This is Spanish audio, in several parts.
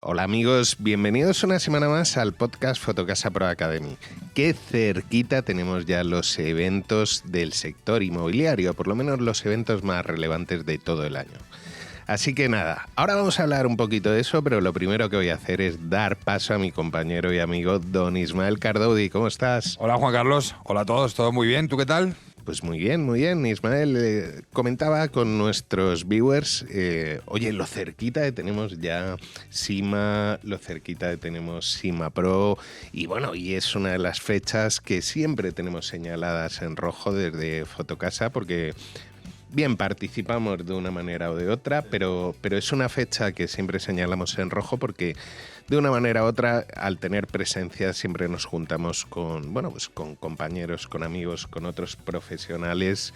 Hola amigos, bienvenidos una semana más al podcast Fotocasa Pro Academy. Qué cerquita tenemos ya los eventos del sector inmobiliario, por lo menos los eventos más relevantes de todo el año. Así que nada, ahora vamos a hablar un poquito de eso, pero lo primero que voy a hacer es dar paso a mi compañero y amigo don Ismael Cardoudi. ¿Cómo estás? Hola Juan Carlos, hola a todos, ¿todo muy bien? ¿Tú qué tal? Pues muy bien, Ismael. Comentaba con nuestros viewers, oye, lo cerquita que tenemos ya SIMA, lo cerquita que tenemos SIMA Pro, y bueno, y es una de las fechas que siempre tenemos señaladas en rojo desde Fotocasa, porque bien, participamos de una manera o de otra, pero es una fecha que siempre señalamos en rojo porque de una manera u otra, al tener presencia, siempre nos juntamos con, bueno, pues con compañeros, con amigos, con otros profesionales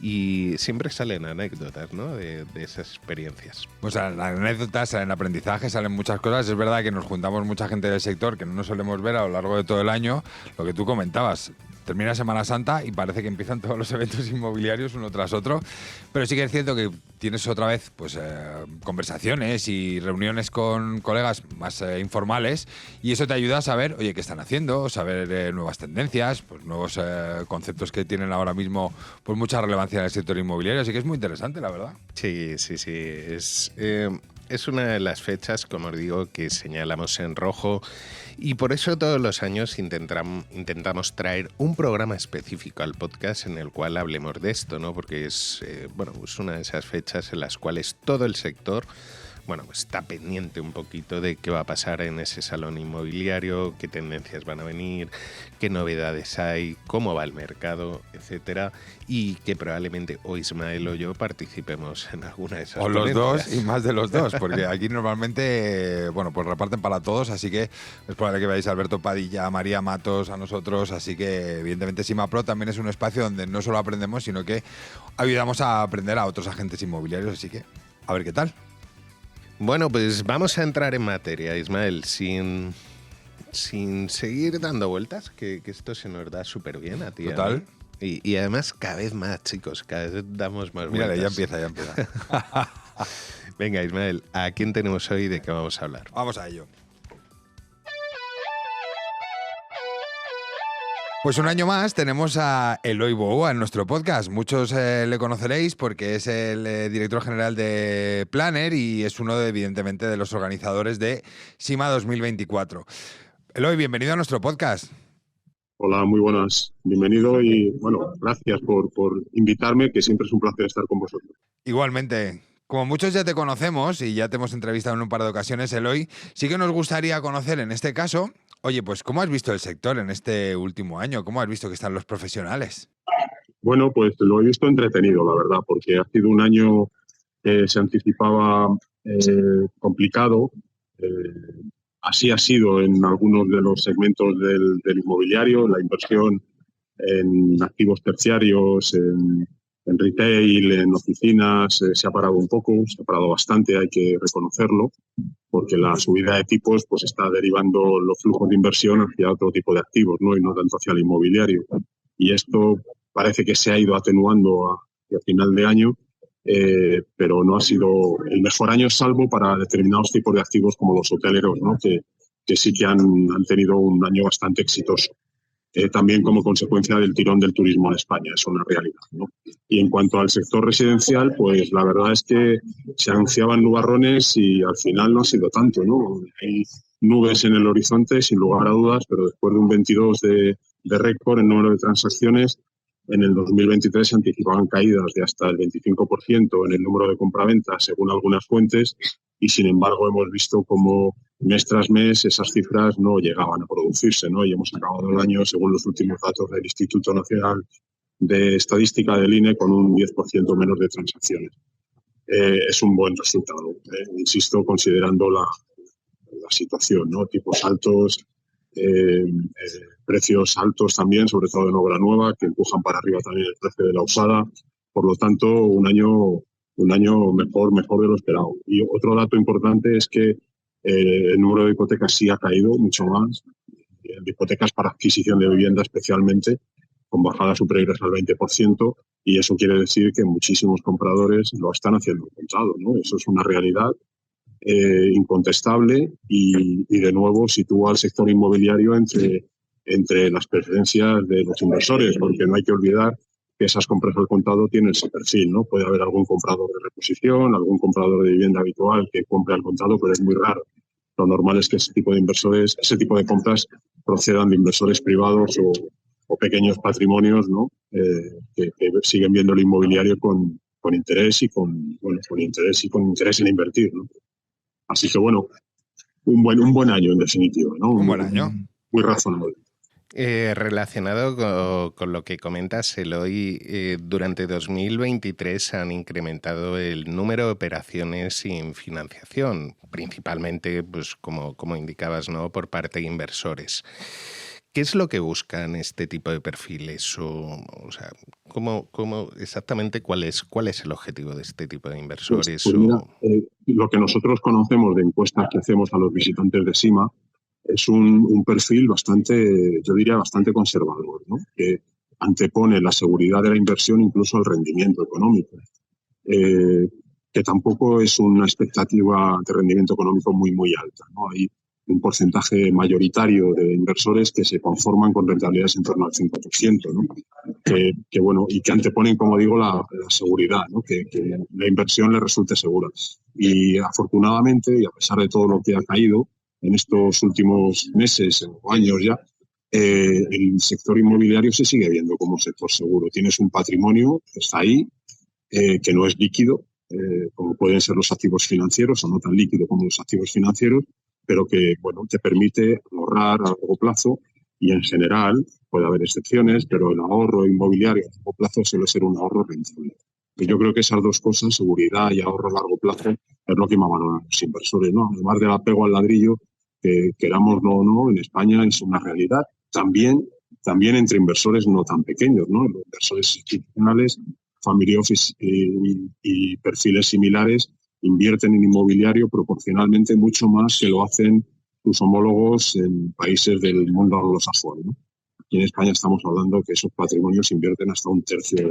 y siempre salen anécdotas, ¿no? de esas experiencias. Pues salen anécdotas, salen aprendizajes, salen muchas cosas. Es verdad que nos juntamos mucha gente del sector que no nos solemos ver a lo largo de todo el año. Lo que tú comentabas, termina Semana Santa y parece que empiezan todos los eventos inmobiliarios uno tras otro, pero sí que es cierto que tienes otra vez pues conversaciones y reuniones con colegas más informales y eso te ayuda a saber, oye, qué están haciendo, saber nuevas tendencias, pues nuevos conceptos que tienen ahora mismo pues mucha relevancia en el sector inmobiliario, así que es muy interesante, la verdad. Sí. Es una de las fechas, como os digo, que señalamos en rojo y por eso todos los años intentamos traer un programa específico al podcast en el cual hablemos de esto, ¿no? Porque es una de esas fechas en las cuales todo el sector pues está pendiente un poquito de qué va a pasar en ese salón inmobiliario, qué tendencias van a venir, qué novedades hay, cómo va el mercado, etcétera, y que probablemente o Ismael o yo participemos en alguna de esas O ponencias. los dos y más de los dos, porque aquí normalmente, pues reparten para todos, así que es probable que veáis a Alberto Padilla, a María Matos, a nosotros, así que evidentemente SIMA Pro también es un espacio donde no solo aprendemos, sino que ayudamos a aprender a otros agentes inmobiliarios, así que a ver qué tal. Bueno, pues vamos a entrar en materia, Ismael, sin seguir dando vueltas, que esto se nos da súper bien a ti. Total. Y además cada vez más, chicos, cada vez damos más Mírale, vueltas. ya empieza. Venga, Ismael, ¿a quién tenemos hoy y de qué vamos a hablar? Vamos a ello. Pues un año más tenemos a Eloy Boua en nuestro podcast. Muchos le conoceréis porque es el director general de Planner y es uno, evidentemente, de los organizadores de SIMA 2024. Eloy, bienvenido a nuestro podcast. Hola, muy buenas. Bienvenido y, gracias por invitarme, que siempre es un placer estar con vosotros. Igualmente. Como muchos ya te conocemos y ya te hemos entrevistado en un par de ocasiones, Eloy, sí que nos gustaría conocer en este caso, oye, pues ¿cómo has visto el sector en este último año? ¿Cómo has visto que están los profesionales? Bueno, pues lo he visto entretenido, la verdad, porque ha sido un año que se anticipaba complicado. Así ha sido en algunos de los segmentos del inmobiliario, la inversión en activos terciarios, en retail, en oficinas, se ha parado un poco, se ha parado bastante, hay que reconocerlo, porque la subida de tipos pues está derivando los flujos de inversión hacia otro tipo de activos, ¿no? Y no tanto hacia el inmobiliario. Y esto parece que se ha ido atenuando hacia final de año, pero no ha sido el mejor año, salvo para determinados tipos de activos como los hoteleros, ¿no? Que sí que han tenido un año bastante exitoso. También como consecuencia del tirón del turismo en España, es una realidad, ¿no? Y en cuanto al sector residencial, pues la verdad es que se anunciaban nubarrones y al final no ha sido tanto, ¿no? Hay nubes en el horizonte, sin lugar a dudas, pero después de un 22 de récord en número de transacciones, en el 2023 se anticipaban caídas de hasta el 25% en el número de compraventas, según algunas fuentes, y sin embargo hemos visto cómo mes tras mes esas cifras no llegaban a producirse, ¿no? Y hemos acabado el año, según los últimos datos del Instituto Nacional de Estadística del INE, con un 10% menos de transacciones. Es un buen resultado, insisto, considerando la situación, ¿no? Tipos altos, precios altos también, sobre todo en obra nueva, que empujan para arriba también el precio de la usada. Por lo tanto, un año mejor de lo esperado. Y otro dato importante es que el número de hipotecas sí ha caído mucho más, de hipotecas para adquisición de vivienda especialmente, con bajadas superiores al 20%, y eso quiere decir que muchísimos compradores lo están haciendo contado, ¿no? Eso es una realidad incontestable y de nuevo sitúa al sector inmobiliario entre las preferencias de los inversores, porque no hay que olvidar que esas compras al contado tienen ese perfil, ¿no? Puede haber algún comprador de reposición, algún comprador de vivienda habitual que compre al contado, pero es muy raro. Lo normal es que ese tipo de compras procedan de inversores privados o pequeños patrimonios, ¿no? Que siguen viendo el inmobiliario con interés y con interés en invertir, ¿no? Así que bueno, un buen año en definitiva, ¿no? Un buen año. Muy razonable. Relacionado con lo que comentas, Eloy, durante 2023 han incrementado el número de operaciones sin financiación, principalmente, pues como indicabas, ¿no?, por parte de inversores. ¿Qué es lo que buscan este tipo de perfiles? O sea, ¿cómo exactamente cuál es el objetivo de este tipo de inversores? Pues mira, lo que nosotros conocemos de encuestas que hacemos a los visitantes de SIMA es un perfil bastante, yo diría, bastante conservador, ¿no? Que antepone la seguridad de la inversión incluso al rendimiento económico, que tampoco es una expectativa de rendimiento económico muy alta, ¿no? Hay un porcentaje mayoritario de inversores que se conforman con rentabilidades en torno al 5%, ¿no? Que bueno, y que anteponen, como digo, la seguridad, ¿no? Que la inversión les resulte segura. Y afortunadamente, y a pesar de todo lo que ha caído en estos últimos meses o años ya, el sector inmobiliario se sigue viendo como un sector seguro. Tienes un patrimonio que está ahí, que no es líquido, como pueden ser los activos financieros, o no tan líquido como los activos financieros, pero que bueno, te permite ahorrar a largo plazo y en general, puede haber excepciones, pero el ahorro inmobiliario a largo plazo suele ser un ahorro rentable. Y yo creo que esas dos cosas, seguridad y ahorro a largo plazo, es lo que más valoran los inversores, ¿no? Además del apego al ladrillo, que querámoslo o no, en España es una realidad. También entre inversores no tan pequeños, ¿no? Los inversores institucionales, family office y perfiles similares invierten en inmobiliario proporcionalmente mucho más que lo hacen sus homólogos en países del mundo anglosajón, ¿no? Aquí en España estamos hablando que esos patrimonios invierten hasta un tercio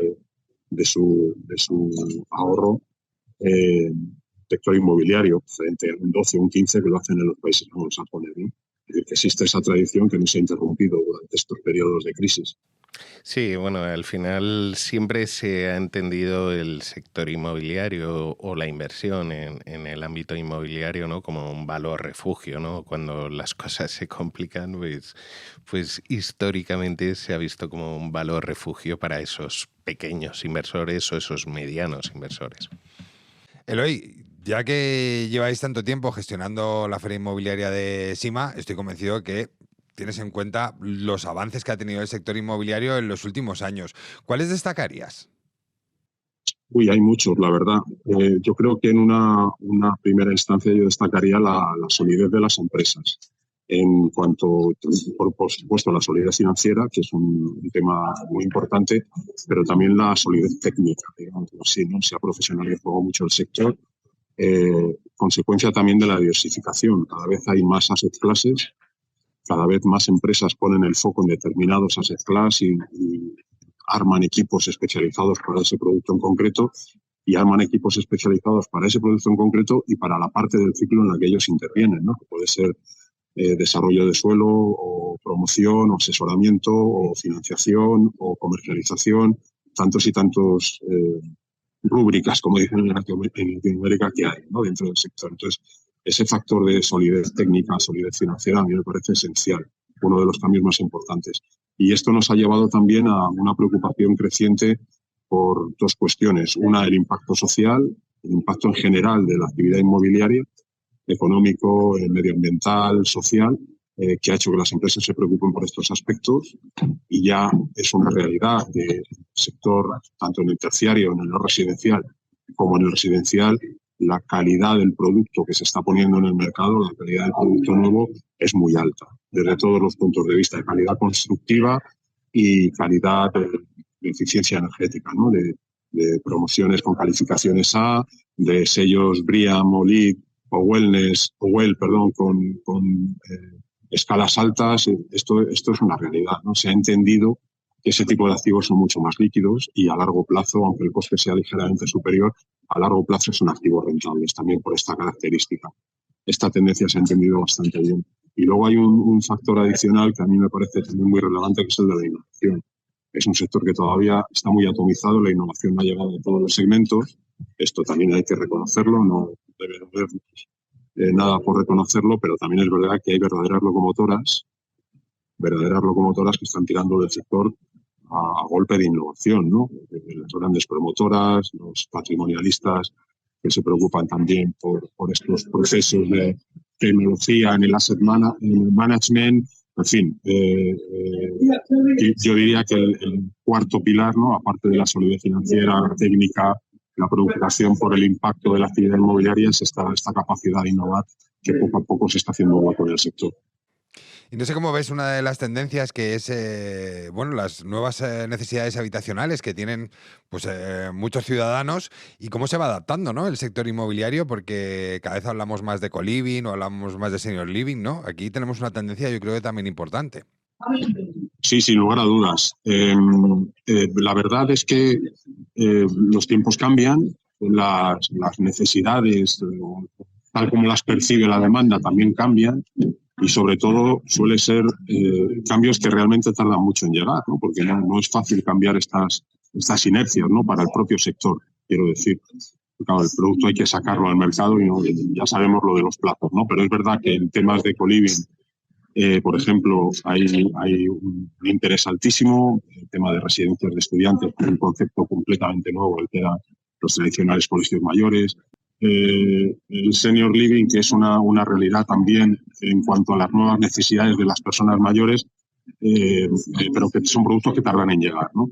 de su ahorro sector inmobiliario, frente a un 12 o un 15 que lo hacen en los países anglosajones, ¿no? Es decir, que existe esa tradición que no se ha interrumpido durante estos periodos de crisis. Sí, bueno, al final siempre se ha entendido el sector inmobiliario o la inversión en el ámbito inmobiliario, ¿no?, como un valor refugio, ¿no? Cuando las cosas se complican, pues históricamente se ha visto como un valor refugio para esos pequeños inversores o esos medianos inversores. Eloy, ya que lleváis tanto tiempo gestionando la feria inmobiliaria de SIMA, estoy convencido que tienes en cuenta los avances que ha tenido el sector inmobiliario en los últimos años. ¿Cuáles destacarías? Hay muchos, la verdad. Yo creo que en una primera instancia yo destacaría la solidez de las empresas. En cuanto, por supuesto, a la solidez financiera, que es un tema muy importante, pero también la solidez técnica, digamos así, ¿no? Se ha profesionalizado mucho el sector. Consecuencia también de la diversificación. Cada vez hay más asset classes, cada vez más empresas ponen el foco en determinados asset class y arman equipos especializados para ese producto en concreto y arman equipos especializados para ese producto en concreto y para la parte del ciclo en la que ellos intervienen, ¿no? Que puede ser desarrollo de suelo o promoción o asesoramiento o financiación o comercialización, tantos y tantos rúbricas, como dicen en Latinoamérica, que hay, ¿no?, dentro del sector. Entonces, ese factor de solidez técnica, solidez financiera, a mí me parece esencial, uno de los cambios más importantes. Y esto nos ha llevado también a una preocupación creciente por dos cuestiones. Una, el impacto social, el impacto en general de la actividad inmobiliaria, económico, medioambiental, social, que ha hecho que las empresas se preocupen por estos aspectos, y ya es una realidad que el sector, tanto en el terciario, en el no residencial, como en el residencial, la calidad del producto que se está poniendo en el mercado, la calidad del producto nuevo, es muy alta, desde todos los puntos de vista, de calidad constructiva y calidad de eficiencia energética, ¿no? De promociones con calificaciones A, de sellos BREEAM o LEED o Wellness, o Well, perdón, con escalas altas. Esto es una realidad, ¿no? Se ha entendido ese tipo de activos son mucho más líquidos y a largo plazo, aunque el coste sea ligeramente superior, a largo plazo son activos rentables también por esta característica. Esta tendencia se ha entendido bastante bien. Y luego hay un factor adicional que a mí me parece también muy relevante, que es el de la innovación. Es un sector que todavía está muy atomizado, la innovación no ha llegado a todos los segmentos. Esto también hay que reconocerlo, no debe haber nada por reconocerlo, pero también es verdad que hay verdaderas locomotoras que están tirando del sector a golpe de innovación, ¿no? Las grandes promotoras, los patrimonialistas que se preocupan también por estos procesos de tecnología en el asset management. En fin, yo diría que el cuarto pilar, ¿no? Aparte de la solidez financiera, la técnica, la preocupación por el impacto de la actividad inmobiliaria, es esta capacidad de innovar que poco a poco se está haciendo hueco en el sector. Y no sé cómo ves una de las tendencias que es las nuevas necesidades habitacionales que tienen pues muchos ciudadanos y cómo se va adaptando, ¿no?, el sector inmobiliario, porque cada vez hablamos más de co-living o hablamos más de senior living, ¿no? Aquí tenemos una tendencia, yo creo que también importante. Sí, sin lugar a dudas. La verdad es que los tiempos cambian, las necesidades, tal como las percibe la demanda, también cambian. Y sobre todo suele ser cambios que realmente tardan mucho en llegar, ¿no? Porque no es fácil cambiar estas inercias, ¿no?, para el propio sector, quiero decir. Claro, el producto hay que sacarlo al mercado y ya sabemos lo de los plazos, ¿no? Pero es verdad que en temas de co-living, por ejemplo, hay un interés altísimo. El tema de residencias de estudiantes, un concepto completamente nuevo, el que eran los tradicionales colegios mayores. El senior living, que es una realidad también en cuanto a las nuevas necesidades de las personas mayores, pero que son productos que tardan en llegar, ¿no?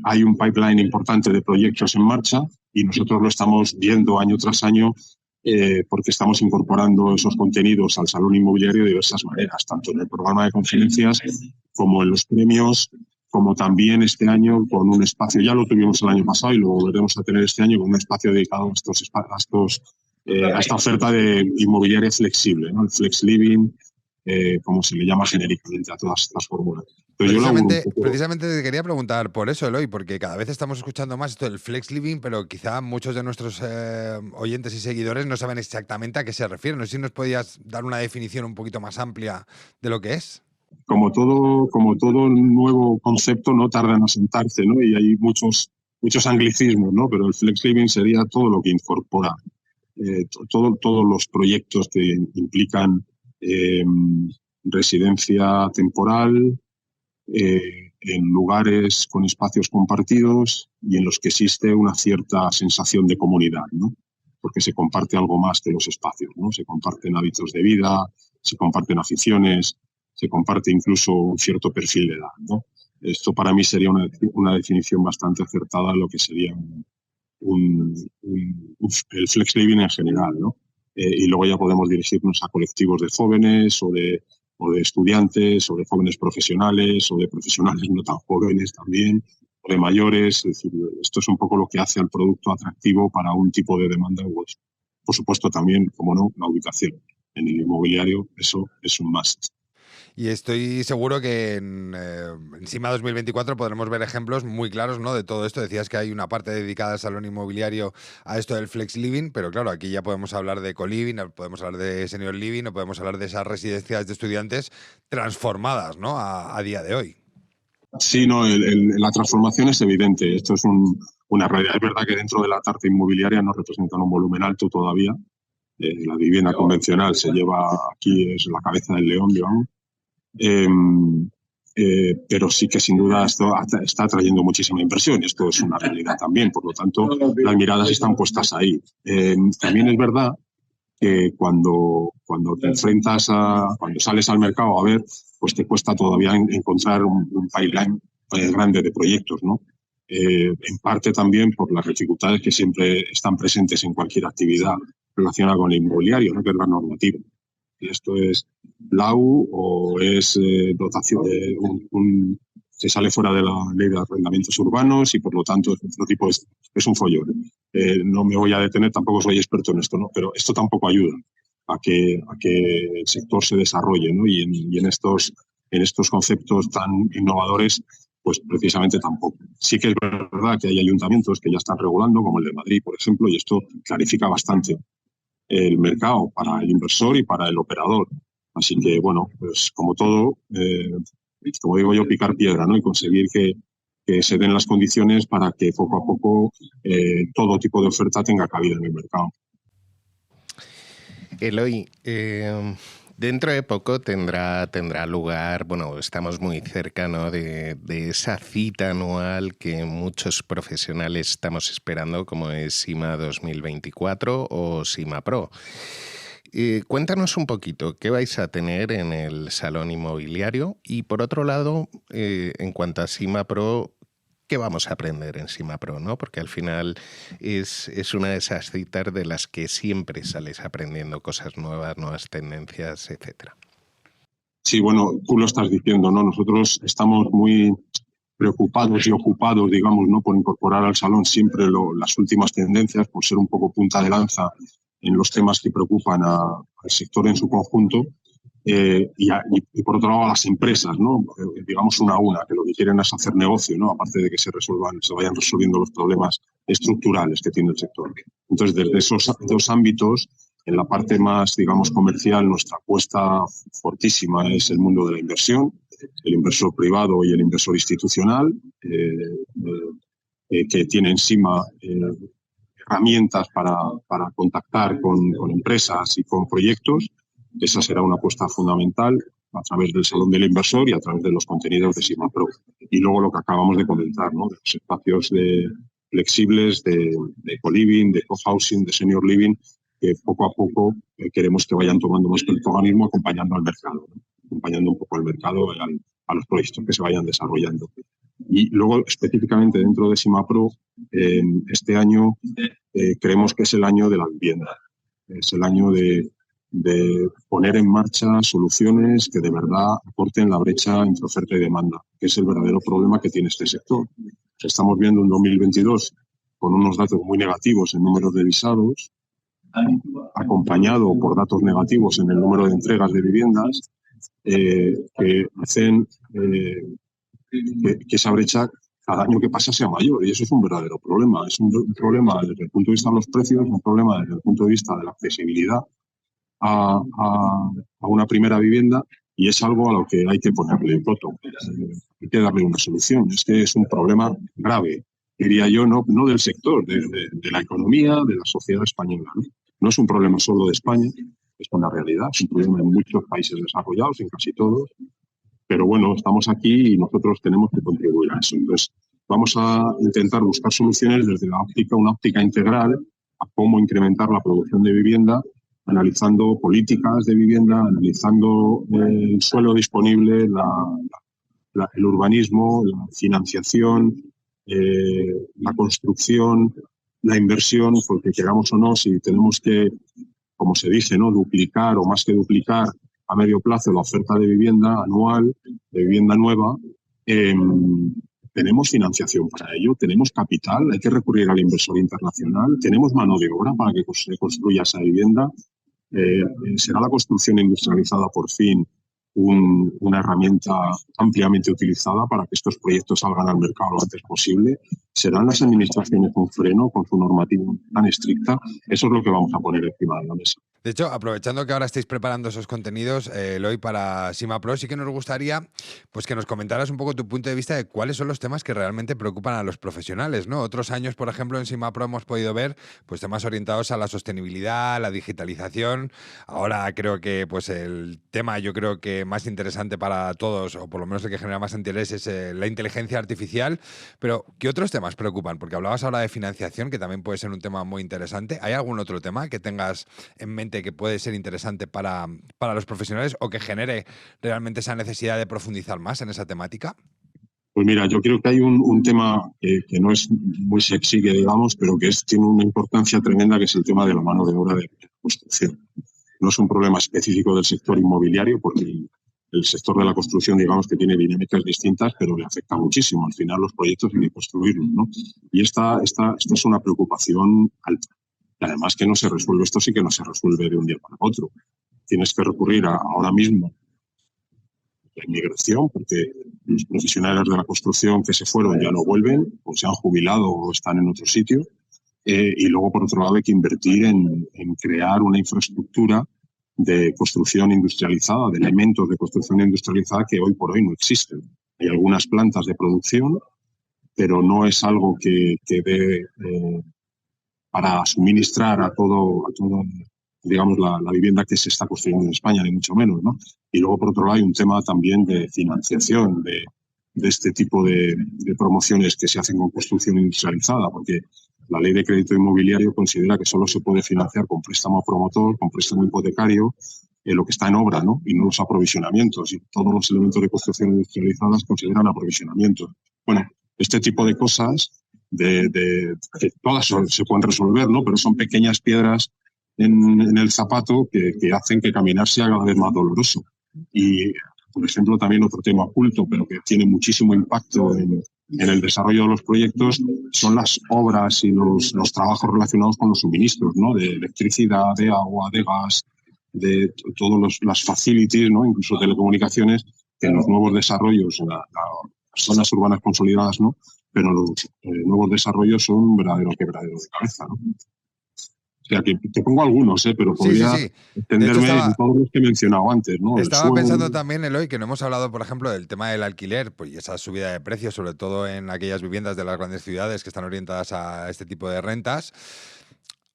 Hay un pipeline importante de proyectos en marcha y nosotros lo estamos viendo año tras año porque estamos incorporando esos contenidos al salón inmobiliario de diversas maneras, tanto en el programa de conferencias como en los premios, como también este año con un espacio, ya lo tuvimos el año pasado y lo volveremos a tener este año con un espacio dedicado a esta oferta de inmobiliaria flexible, ¿no? El flex living, como se le llama genéricamente a todas estas fórmulas. Precisamente te quería preguntar por eso, Eloy, porque cada vez estamos escuchando más esto del flex living, pero quizá muchos de nuestros oyentes y seguidores no saben exactamente a qué se refiere. No sé si nos podías dar una definición un poquito más amplia de lo que es. Como todo nuevo concepto, no tarda en asentarse, ¿no? Y hay muchos anglicismos, ¿no? Pero el flex living sería todo lo que incorpora, todos los proyectos que implican residencia temporal, en lugares con espacios compartidos y en los que existe una cierta sensación de comunidad, ¿no? Porque se comparte algo más que los espacios, ¿no? Se comparten hábitos de vida, se comparten aficiones, se comparte incluso un cierto perfil de edad, ¿no? Esto para mí sería una definición bastante acertada de lo que sería el flex living en general, ¿no? Y luego ya podemos dirigirnos a colectivos de jóvenes o de estudiantes o de jóvenes profesionales o de profesionales no tan jóvenes también, o de mayores. Es decir, esto es un poco lo que hace al producto atractivo para un tipo de demanda u otro. Por supuesto también, como no, la ubicación. En el inmobiliario eso es un must. Y estoy seguro que en SIMA 2024 podremos ver ejemplos muy claros, ¿no?, de todo esto. Decías que hay una parte dedicada al salón inmobiliario a esto del flex living, pero claro, aquí ya podemos hablar de co-living, podemos hablar de senior living, o podemos hablar de esas residencias de estudiantes transformadas, ¿no?, a día de hoy. Sí, no, la transformación es evidente. Esto es una realidad. Es verdad que dentro de la tarta inmobiliaria no representan un volumen alto todavía. La vivienda convencional se lleva aquí, es la cabeza del león, digamos. Pero sí que sin duda esto está atrayendo muchísima inversión y esto es una realidad también, por lo tanto las miradas están puestas ahí. También es verdad que cuando te enfrentas cuando sales al mercado a ver, pues te cuesta todavía encontrar un pipeline grande de proyectos, ¿no? En parte también por las dificultades que siempre están presentes en cualquier actividad relacionada con el inmobiliario, ¿no?, que es la normativa. Y esto es LAU o es dotación se sale fuera de la ley de arrendamientos urbanos y por lo tanto es otro tipo es un follón. No me voy a detener, tampoco soy experto en esto, ¿no? Pero esto tampoco ayuda a que el sector se desarrolle, ¿no? Y en estos en estos conceptos tan innovadores, pues precisamente tampoco. Sí que es verdad que hay ayuntamientos que ya están regulando, como el de Madrid, por ejemplo, y esto clarifica bastante el mercado para el inversor y para el operador. Así que, bueno, pues como todo, como digo yo, picar piedra, ¿no? Y conseguir que se den las condiciones para que poco a poco todo tipo de oferta tenga cabida en el mercado. Eloy, dentro de poco tendrá lugar, bueno, estamos muy cerca, ¿no?, de esa cita anual que muchos profesionales estamos esperando, como es SIMA 2024 o SIMA Pro. Cuéntanos un poquito, ¿qué vais a tener en el Salón Inmobiliario? Y por otro lado, en cuanto a SIMA Pro, ¿qué vamos a aprender en SIMA Pro, ¿no? Porque al final es una de esas citas de las que siempre sales aprendiendo cosas nuevas, nuevas tendencias, etcétera. Sí, bueno, tú lo estás diciendo, ¿no? Nosotros estamos muy preocupados y ocupados, digamos, ¿no?, por incorporar al salón siempre las últimas tendencias, por ser un poco punta de lanza en los temas que preocupan al sector en su conjunto. Y por otro lado a las empresas, ¿no? Digamos una a una, que lo que quieren es hacer negocio, ¿no? Aparte de que se vayan resolviendo los problemas estructurales que tiene el sector. Entonces, desde esos dos ámbitos, en la parte más, digamos, comercial, nuestra apuesta fortísima es el mundo de la inversión, el inversor privado y el inversor institucional, que tiene encima herramientas para contactar con empresas y con proyectos. Esa será una apuesta fundamental a través del Salón del Inversor y a través de los contenidos de SIMA Pro. Y luego lo que acabamos de comentar, ¿no?, de los espacios flexibles de co-living, de co-housing, de senior living, que poco a poco queremos que vayan tomando más protagonismo acompañando al mercado, ¿no? Acompañando un poco al mercado, a los proyectos que se vayan desarrollando. Y luego, específicamente dentro de SIMA Pro, este año creemos que es el año de la vivienda. Es el año de poner en marcha soluciones que de verdad acorten la brecha entre oferta y demanda, que es el verdadero problema que tiene este sector. Estamos viendo un 2022 con unos datos muy negativos en números de visados, acompañado por datos negativos en el número de entregas de viviendas, que hacen que esa brecha cada año que pasa sea mayor, y eso es un verdadero problema. Es un problema desde el punto de vista de los precios, un problema desde el punto de vista de la accesibilidad a una primera vivienda, y es algo a lo que hay que ponerle coto. Hay que darle una solución. Es que es un problema grave, diría yo, no del sector, de la economía, de la sociedad española, ¿no? No es un problema solo de España, es una realidad, es un problema en muchos países desarrollados, en casi todos. Pero bueno, estamos aquí y nosotros tenemos que contribuir a eso. Entonces, vamos a intentar buscar soluciones desde una óptica integral a cómo incrementar la producción de vivienda, analizando políticas de vivienda, analizando el suelo disponible, el urbanismo, la financiación, la construcción, la inversión, porque queramos o no, si tenemos que, como se dice, ¿no?, duplicar o más que duplicar a medio plazo la oferta de vivienda anual, de vivienda nueva, tenemos financiación para ello, tenemos capital, hay que recurrir al inversor internacional, tenemos mano de obra para que se construya esa vivienda. Será la construcción industrializada por fin una herramienta ampliamente utilizada para que estos proyectos salgan al mercado lo antes posible. ¿Serán las administraciones un freno con su normativa tan estricta? Eso es lo que vamos a poner encima de la mesa. De hecho, aprovechando que ahora estáis preparando esos contenidos, Eloy, para SIMA Pro, sí que nos gustaría pues que nos comentaras un poco tu punto de vista de cuáles son los temas que realmente preocupan a los profesionales, ¿no? Otros años, por ejemplo, en SIMA Pro hemos podido ver pues temas orientados a la sostenibilidad, la digitalización. Ahora creo que pues el tema, yo creo que más interesante para todos, o por lo menos el que genera más interés, es la inteligencia artificial. Pero, ¿qué otros temas preocupan? Porque hablabas ahora de financiación, que también puede ser un tema muy interesante. ¿Hay algún otro tema que tengas en mente que puede ser interesante para los profesionales o que genere realmente esa necesidad de profundizar más en esa temática? Pues mira, yo creo que hay un tema que no es muy sexy, que digamos, pero que tiene una importancia tremenda, que es el tema de la mano de obra de construcción. No es un problema específico del sector inmobiliario, porque el sector de la construcción, digamos, que tiene dinámicas distintas, pero le afecta muchísimo. Al final los proyectos hay que construirlos, ¿no? Y esta es una preocupación alta. Y además que no se resuelve, esto sí que no se resuelve de un día para otro. Tienes que recurrir ahora mismo la inmigración, porque los profesionales de la construcción que se fueron ya no vuelven, o se han jubilado o están en otro sitio. Y luego, por otro lado, hay que invertir en crear una infraestructura de construcción industrializada, de elementos de construcción industrializada que hoy por hoy no existen. Hay algunas plantas de producción, pero no es algo que dé para suministrar a todo digamos, la vivienda que se está construyendo en España, ni mucho menos, ¿no? Y luego, por otro lado, hay un tema también de financiación de este tipo de promociones que se hacen con construcción industrializada, porque la Ley de Crédito Inmobiliario considera que solo se puede financiar con préstamo promotor, con préstamo hipotecario, lo que está en obra, ¿no? Y no los aprovisionamientos. Y todos los elementos de construcción industrializadas consideran aprovisionamientos. Bueno, este tipo de cosas, que todas se pueden resolver, ¿no? Pero son pequeñas piedras en el zapato que hacen que caminar sea cada vez más doloroso. Y, por ejemplo, también otro tema oculto, pero que tiene muchísimo impacto en el desarrollo de los proyectos, son las obras y los trabajos relacionados con los suministros, ¿no? De electricidad, de agua, de gas, de todas las facilities, ¿no? Incluso telecomunicaciones, que en los nuevos desarrollos, las zonas urbanas consolidadas, ¿no? Pero los nuevos desarrollos son un verdadero quebradero de cabeza, ¿no? O sea, que te pongo algunos, pero podría extenderme en todos los que he mencionado antes, ¿no? Estaba pensando también, Eloy, que no hemos hablado, por ejemplo, del tema del alquiler, pues, y esa subida de precios, sobre todo en aquellas viviendas de las grandes ciudades que están orientadas a este tipo de rentas.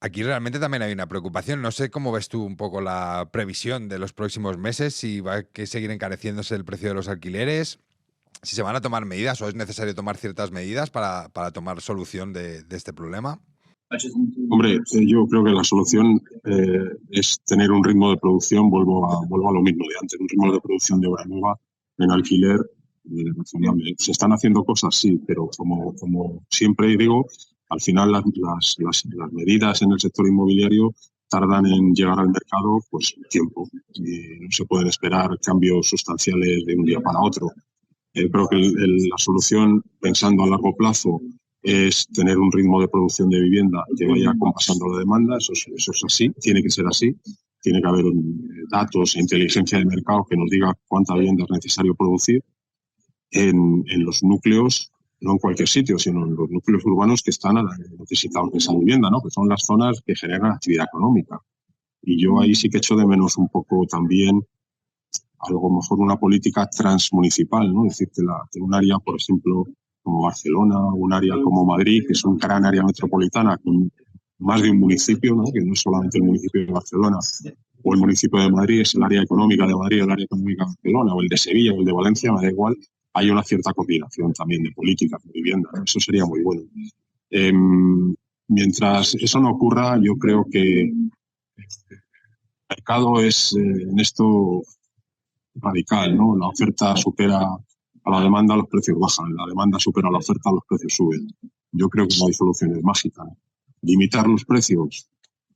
Aquí realmente también hay una preocupación. No sé cómo ves tú un poco la previsión de los próximos meses, si va a seguir encareciéndose el precio de los alquileres, si se van a tomar medidas o es necesario tomar ciertas medidas para tomar solución de este problema. Hombre, yo creo que la solución es tener un ritmo de producción, vuelvo a lo mismo de antes, un ritmo de producción de obra nueva en alquiler razonable. Se están haciendo cosas, sí, pero como siempre digo, al final las medidas en el sector inmobiliario tardan en llegar al mercado pues tiempo y no se pueden esperar cambios sustanciales de un día para otro. Creo que la solución, pensando a largo plazo, es tener un ritmo de producción de vivienda que vaya compasando la demanda. Eso es así, tiene que ser así. Tiene que haber datos e inteligencia de mercado que nos diga cuánta vivienda es necesario producir en los núcleos, no en cualquier sitio, sino en los núcleos urbanos que están necesitados de esa vivienda, ¿no? Que son las zonas que generan actividad económica. Y yo ahí sí que echo de menos un poco también algo mejor una política transmunicipal, ¿no? Es decir, que un área, por ejemplo, como Barcelona, un área como Madrid, que es un gran área metropolitana con más de un municipio, ¿no? Que no es solamente el municipio de Barcelona o el municipio de Madrid, es el área económica de Madrid, el área económica de Barcelona, o el de Sevilla o el de Valencia, me da igual, hay una cierta coordinación también de políticas de vivienda, ¿no? Eso sería muy bueno. Mientras eso no ocurra, yo creo que el mercado es en esto radical, ¿no? La oferta supera a la demanda, los precios bajan. La demanda supera a la oferta, los precios suben. Yo creo que no hay soluciones mágicas. ¿Limitar los precios?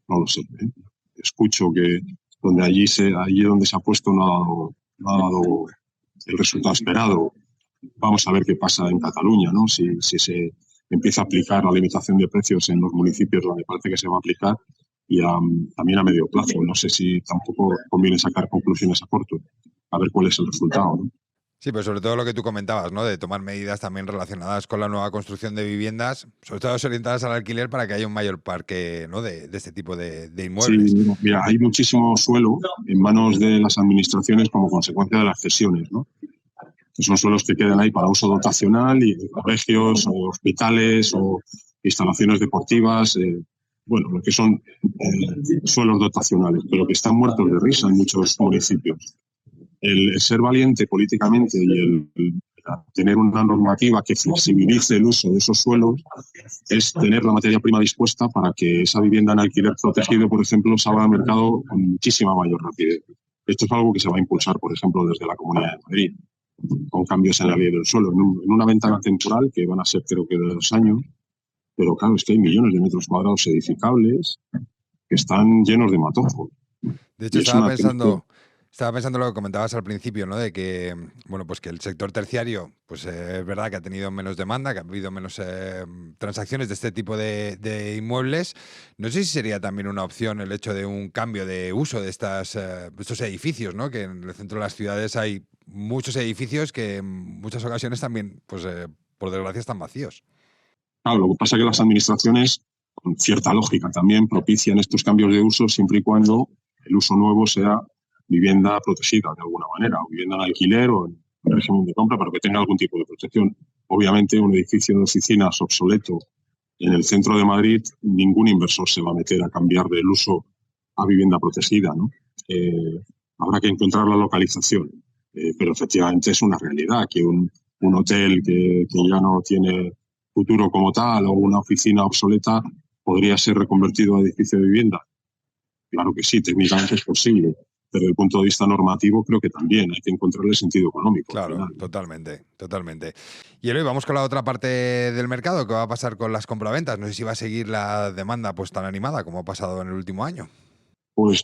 No lo sé, ¿eh? Escucho que allí donde se ha puesto no ha dado el resultado esperado. Vamos a ver qué pasa en Cataluña, ¿no? Si se empieza a aplicar la limitación de precios en los municipios donde parece que se va a aplicar y también a medio plazo. No sé si tampoco conviene sacar conclusiones a corto. A ver cuál es el resultado, ¿no? Sí, pero sobre todo lo que tú comentabas, ¿no? De tomar medidas también relacionadas con la nueva construcción de viviendas, sobre todo orientadas al alquiler para que haya un mayor parque, ¿no? de este tipo de inmuebles. Sí, mira, hay muchísimo suelo en manos de las administraciones como consecuencia de las cesiones, ¿no? Que son suelos que quedan ahí para uso dotacional y colegios o hospitales o instalaciones deportivas, bueno, lo que son suelos dotacionales, pero que están muertos de risa en muchos municipios. El ser valiente políticamente y el tener una normativa que flexibilice el uso de esos suelos es tener la materia prima dispuesta para que esa vivienda en alquiler protegido, por ejemplo, salga al mercado con muchísima mayor rapidez. Esto es algo que se va a impulsar, por ejemplo, desde la Comunidad de Madrid, con cambios en la ley del suelo, en una ventana temporal que van a ser creo que de 2 años, pero claro, es que hay millones de metros cuadrados edificables que están llenos de matojos. De hecho, estaba pensando Estaba pensando lo que comentabas al principio, ¿no? De que, bueno, pues que el sector terciario, pues es verdad que ha tenido menos demanda, que ha habido menos transacciones de este tipo de inmuebles. No sé si sería también una opción el hecho de un cambio de uso de estos edificios, ¿no? Que en el centro de las ciudades hay muchos edificios que en muchas ocasiones también, pues por desgracia, están vacíos. Claro, lo que pasa es que las administraciones, con cierta lógica también, propician estos cambios de uso siempre y cuando el uso nuevo sea vivienda protegida de alguna manera, o vivienda en alquiler o en régimen de compra, pero que tenga algún tipo de protección. Obviamente, un edificio de oficinas obsoleto en el centro de Madrid, ningún inversor se va a meter a cambiar del uso a vivienda protegida, ¿no? Habrá que encontrar la localización, pero efectivamente es una realidad que un hotel que ya no tiene futuro como tal o una oficina obsoleta podría ser reconvertido a edificio de vivienda. Claro que sí, técnicamente es posible, pero desde el punto de vista normativo creo que también hay que encontrarle sentido económico. Claro, al final. totalmente, totalmente. Y hoy vamos con la otra parte del mercado. ¿Qué va a pasar con las compraventas? No sé si va a seguir la demanda pues tan animada como ha pasado en el último año. Pues,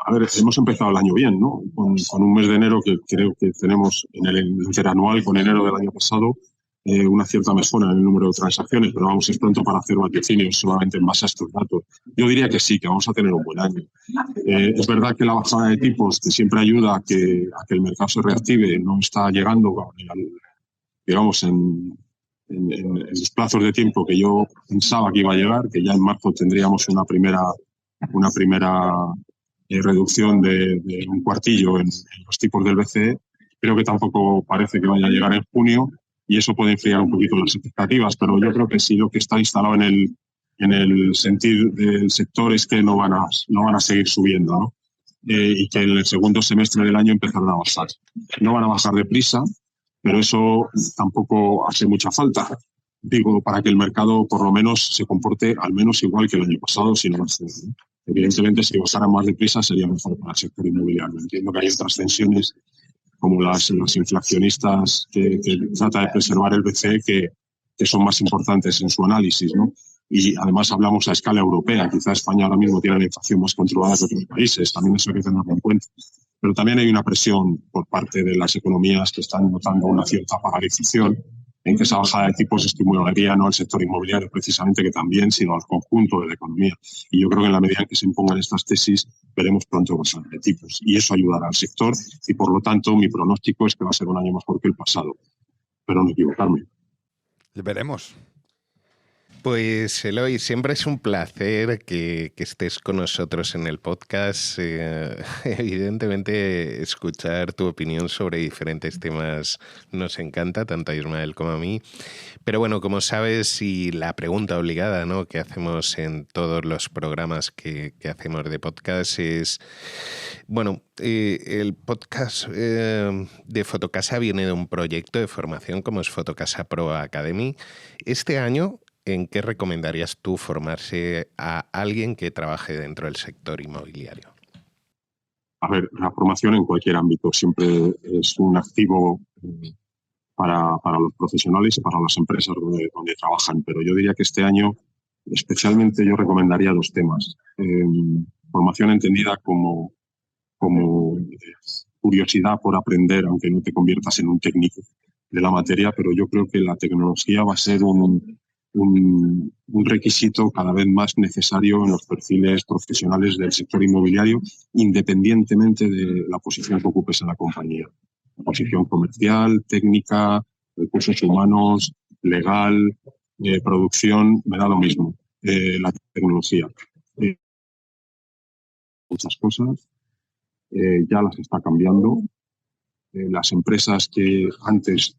a ver, hemos empezado el año bien, ¿no? Con un mes de enero que creo que tenemos en el interanual con enero del año pasado una cierta mejora en el número de transacciones, pero vamos, es pronto para hacer vaticinios solamente en base a estos datos. Yo diría que sí, que vamos a tener un buen año. Es verdad que la bajada de tipos, que siempre ayuda a que el mercado se reactive, no está llegando, digamos, en los plazos de tiempo que yo pensaba que iba a llegar, que ya en marzo tendríamos una primera reducción de un cuartillo en los tipos del BCE. Creo que tampoco parece que vaya a llegar en junio y eso puede enfriar un poquito las expectativas, pero yo creo que sí, lo que está instalado en el sentir del sector es que no van a seguir subiendo, ¿no? Y que en el segundo semestre del año empezarán a bajar. No van a bajar deprisa, pero eso tampoco hace mucha falta. Digo, para que el mercado por lo menos se comporte al menos igual que el año pasado, si no más. Evidentemente, si bajaran más deprisa sería mejor para el sector inmobiliario. Entiendo que hay otras tensiones como las inflacionistas que trata de preservar el BCE que son más importantes en su análisis, ¿no? Y además hablamos a escala europea. Quizá España ahora mismo tiene la inflación más controlada que otros países. También eso hay que tenerlo en cuenta. Pero también hay una presión por parte de las economías que están notando una cierta paralización en que esa bajada de tipos estimularía no al sector inmobiliario precisamente que también, sino al conjunto de la economía. Y yo creo que en la medida en que se impongan estas tesis, veremos pronto bajada de tipos. Y eso ayudará al sector y, por lo tanto, mi pronóstico es que va a ser un año mejor que el pasado. Pero no equivocarme. Veremos. Pues Eloy, siempre es un placer que estés con nosotros en el podcast. Evidentemente, escuchar tu opinión sobre diferentes temas nos encanta, tanto a Ismael como a mí. Pero bueno, como sabes, y la pregunta obligada, ¿no?, que hacemos en todos los programas que hacemos de podcast es, bueno, el podcast de Fotocasa viene de un proyecto de formación como es Fotocasa Pro Academy. Este año, ¿en qué recomendarías tú formarse a alguien que trabaje dentro del sector inmobiliario? A ver, la formación en cualquier ámbito siempre es un activo para los profesionales y para las empresas donde trabajan, pero yo diría que este año especialmente yo recomendaría dos temas. Formación entendida como curiosidad por aprender, aunque no te conviertas en un técnico de la materia, pero yo creo que la tecnología va a ser un requisito cada vez más necesario en los perfiles profesionales del sector inmobiliario, independientemente de la posición que ocupes en la compañía. Posición comercial, técnica, recursos humanos, legal, producción, me da lo mismo. La tecnología. Muchas cosas ya las está cambiando. Las empresas que antes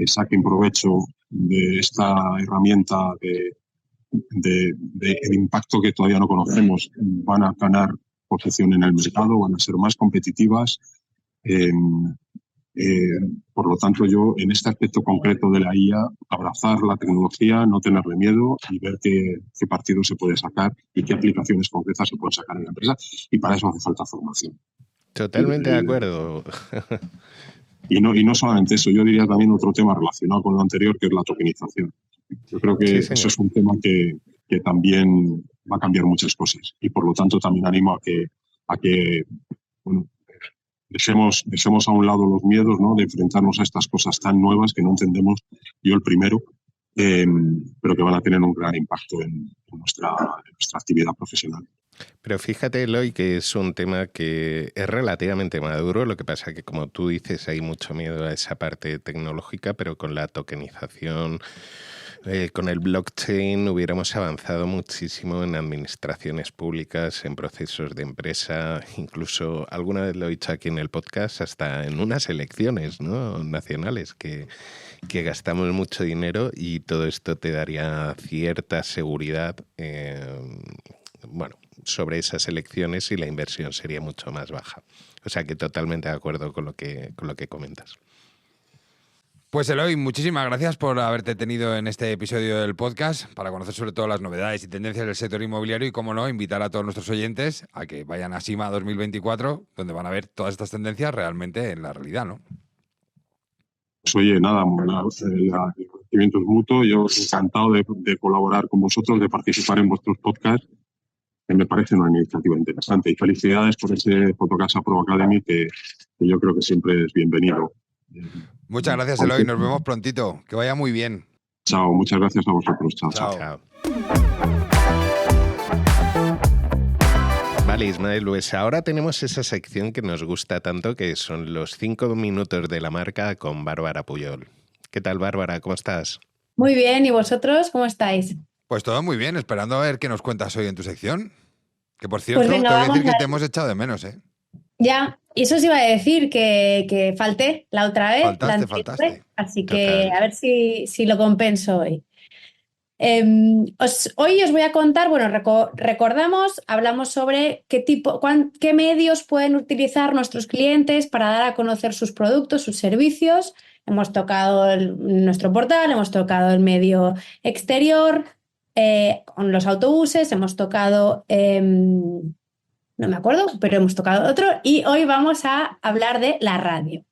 saquen provecho de esta herramienta de el impacto que todavía no conocemos van a ganar posición en el mercado, van a ser más competitivas. Por lo tanto, yo en este aspecto concreto de la IA, abrazar la tecnología, no tenerle miedo y ver qué partido se puede sacar y qué aplicaciones concretas se pueden sacar en la empresa. Y para eso hace falta formación. Totalmente de acuerdo. Y no solamente eso, yo diría también otro tema relacionado con lo anterior, que es la tokenización. Yo creo que Sí, eso es un tema que también va a cambiar muchas cosas. Y por lo tanto también animo a que bueno, dejemos a un lado los miedos, ¿no? De enfrentarnos a estas cosas tan nuevas que no entendemos, yo el primero, pero que van a tener un gran impacto en nuestra actividad profesional. Pero fíjate, Eloy, que es un tema que es relativamente maduro. Lo que pasa que, como tú dices, hay mucho miedo a esa parte tecnológica, pero con la tokenización, con el blockchain, hubiéramos avanzado muchísimo en administraciones públicas, en procesos de empresa, incluso alguna vez lo he dicho aquí en el podcast, hasta en unas elecciones, ¿no?, nacionales, que gastamos mucho dinero y todo esto te daría cierta seguridad, sobre esas elecciones, y la inversión sería mucho más baja. O sea que totalmente de acuerdo con lo que comentas. Pues Eloy, muchísimas gracias por haberte tenido en este episodio del podcast para conocer sobre todo las novedades y tendencias del sector inmobiliario y, cómo no, invitar a todos nuestros oyentes a que vayan a SIMA 2024, donde van a ver todas estas tendencias realmente en la realidad, ¿no? Pues oye, nada, el agradecimiento es mutuo. Yo encantado de colaborar con vosotros, de participar en vuestros podcasts. Me parece una iniciativa interesante. Y felicidades por ese Fotocasa Pro Academy que yo creo que siempre es bienvenido. Muchas gracias, Eloy. Nos vemos prontito. Que vaya muy bien. Chao, muchas gracias a vosotros. Chao. Chao. Vale, Ismael, pues ahora tenemos esa sección que nos gusta tanto, que son los 5 minutos de la marca con Bárbara Puyol. ¿Qué tal, Bárbara? ¿Cómo estás? Muy bien, ¿y vosotros cómo estáis? Pues todo muy bien, esperando a ver qué nos cuentas hoy en tu sección. Que, por cierto, Pues venga, tengo que decir vamos que te hemos echado de menos, ¿eh? Ya, y eso os iba a decir, que falté la otra vez, Faltaste, la anterior, faltaste. así Total. que a ver si lo compenso hoy. Hoy os voy a contar, bueno, recordamos, hablamos sobre qué medios pueden utilizar nuestros clientes para dar a conocer sus productos, sus servicios. Hemos tocado nuestro portal, hemos tocado el medio exterior, con los autobuses, hemos tocado, no me acuerdo, pero hemos tocado otro, y hoy vamos a hablar de la radio.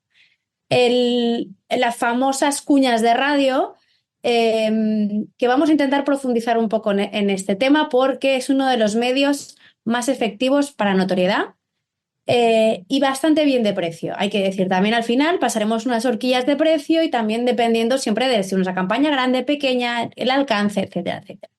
Las famosas cuñas de radio, que vamos a intentar profundizar un poco en este tema porque es uno de los medios más efectivos para notoriedad, y bastante bien de precio. Hay que decir, también al final pasaremos unas horquillas de precio y también dependiendo siempre de si una campaña grande, pequeña, el alcance, etcétera, etcétera.